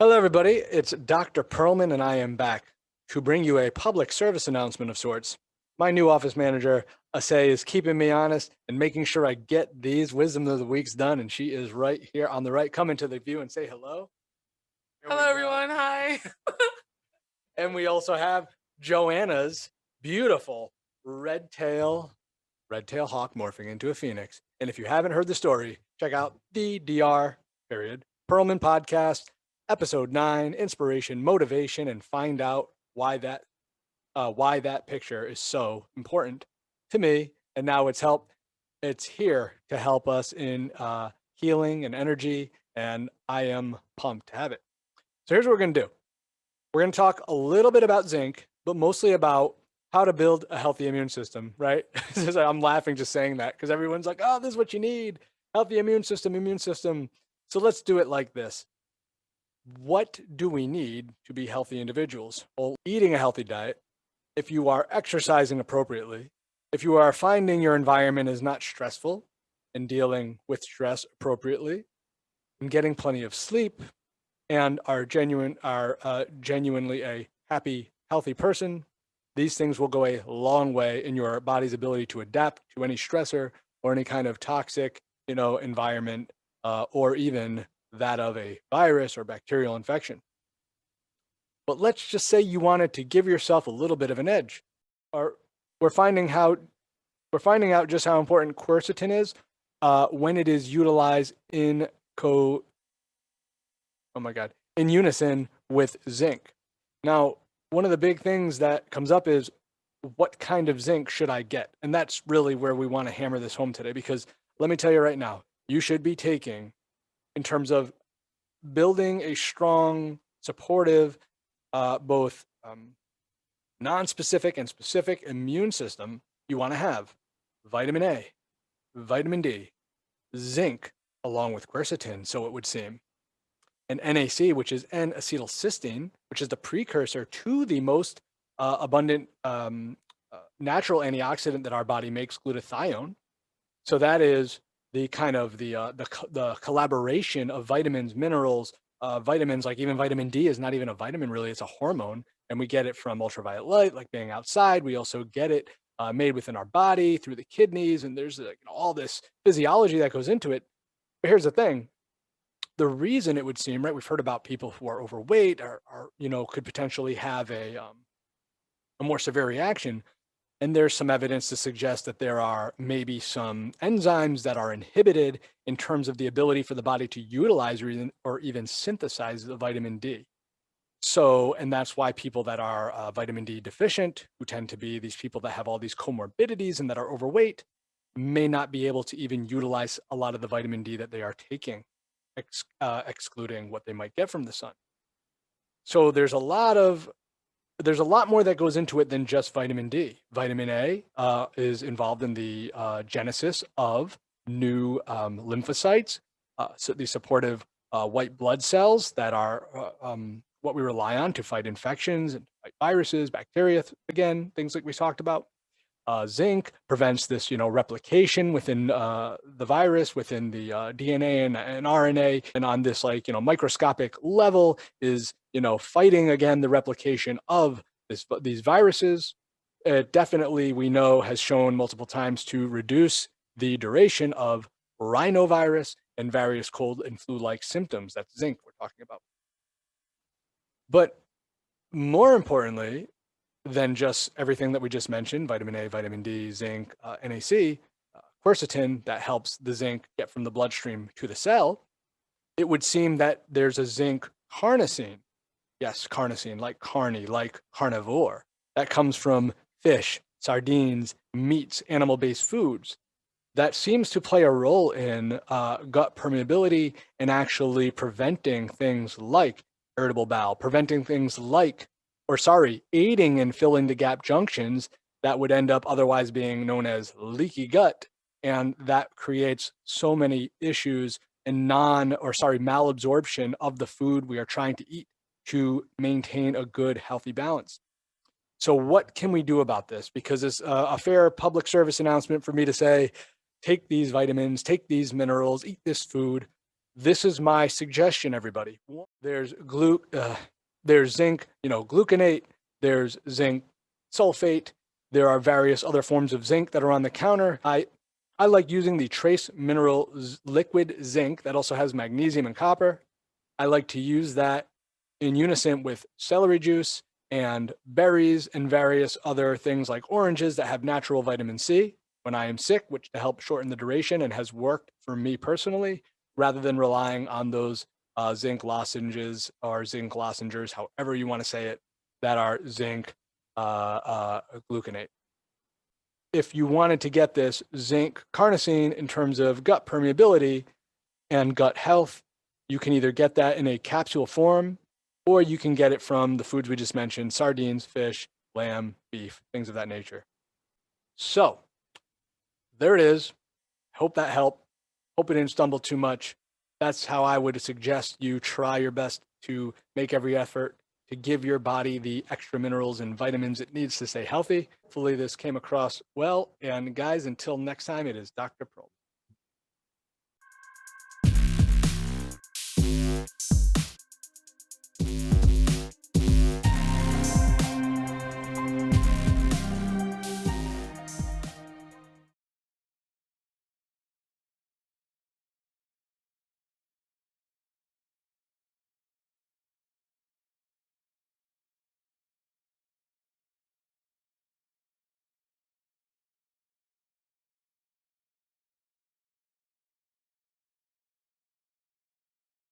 Hello, everybody. It's Dr. Perlman, and I am back to bring you a public service announcement of sorts. My new office manager, Asay, is keeping me honest and making sure I get these Wisdom of the Weeks done, and she is right here on the right. Come into the view and say hello. There we Hello, go. everyone. Hi. And we also have Joanna's beautiful red tail hawk morphing into a phoenix. And if you haven't heard the story, check out the DR period Perlman podcast, episode 9, inspiration, motivation, and find out why that picture is so important to me. And now it's here to help us in healing and energy. And I am pumped to have it. So here's what we're going to do. We're going to talk a little bit about zinc, but mostly about how to build a healthy immune system, right? I'm laughing just saying that because everyone's like, oh, this is what you need. Healthy immune system. So let's do it like this. What do we need to be healthy individuals? Well, eating a healthy diet, if you are exercising appropriately, if you are finding your environment is not stressful and dealing with stress appropriately, and getting plenty of sleep, and are genuinely a happy, healthy person, these things will go a long way in your body's ability to adapt to any stressor or any kind of toxic, environment, or even that of a virus or bacterial infection. But let's just say you wanted to give yourself a little bit of an edge. Or we're finding out just how important quercetin is when it is utilized in unison with zinc. Now, one of the big things that comes up is what kind of zinc should I get? And that's really where we want to hammer this home today, because let me tell you right now, you should be taking, in terms of building a strong, supportive, both non-specific and specific immune system, you want to have vitamin A, vitamin D, zinc, along with quercetin, so it would seem, and NAC, which is N-acetylcysteine, which is the precursor to the most abundant natural antioxidant that our body makes, glutathione. So that is the kind of the collaboration of vitamins, minerals, vitamins, like even vitamin D is not even a vitamin really, it's a hormone. And we get it from ultraviolet light, like being outside. We also get it made within our body through the kidneys. And there's all this physiology that goes into it. But here's the thing. The reason it would seem, right, we've heard about people who are overweight or could potentially have a more severe reaction. And there's some evidence to suggest that there are maybe some enzymes that are inhibited in terms of the ability for the body to utilize or even synthesize the vitamin D. So, and that's why people that are vitamin D deficient, who tend to be these people that have all these comorbidities and that are overweight, may not be able to even utilize a lot of the vitamin D that they are taking, excluding what they might get from the sun. So there's a lot more that goes into it than just vitamin D. Vitamin A is involved in the genesis of new lymphocytes, so these supportive white blood cells that are what we rely on to fight infections and fight viruses, bacteria, again, things like we talked about. Zinc prevents this, replication within the virus, within the DNA and RNA, and on this microscopic level is fighting again the replication of these viruses. It definitely, we know, has shown multiple times to reduce the duration of rhinovirus and various cold and flu-like symptoms. That's zinc we're talking about. But more importantly than just everything that we just mentioned, vitamin A, vitamin D, zinc, NAC, quercetin, that helps the zinc get from the bloodstream to the cell, it would seem that there's a zinc carnosine. Yes, carnosine, like carny, like carnivore. That comes from fish, sardines, meats, animal-based foods. That seems to play a role in gut permeability and actually preventing things like irritable bowel, preventing things like, aiding in filling the gap junctions that would end up otherwise being known as leaky gut. And that creates so many issues and malabsorption of the food we are trying to eat to maintain a good, healthy balance. So what can we do about this? Because it's a fair public service announcement for me to say, take these vitamins, take these minerals, eat this food. this is my suggestion, everybody. There's there's zinc, gluconate, there's zinc sulfate. There are various other forms of zinc that are on the counter. I like using the trace mineral liquid zinc that also has magnesium and copper. I like to use that in unison with celery juice and berries and various other things like oranges that have natural vitamin C when I am sick, which to help shorten the duration and has worked for me personally, rather than relying on those zinc lozenges or zinc lozengers, however you want to say it, that are zinc gluconate. If you wanted to get this zinc carnosine in terms of gut permeability and gut health, you can either get that in a capsule form, or you can get it from the foods we just mentioned: sardines, fish, lamb, beef, things of that nature. So there it is. Hope that helped. Hope it didn't stumble too much. That's how I would suggest you try your best to make every effort to give your body the extra minerals and vitamins it needs to stay healthy. Hopefully this came across well. And guys, until next time, it is Dr. Pro.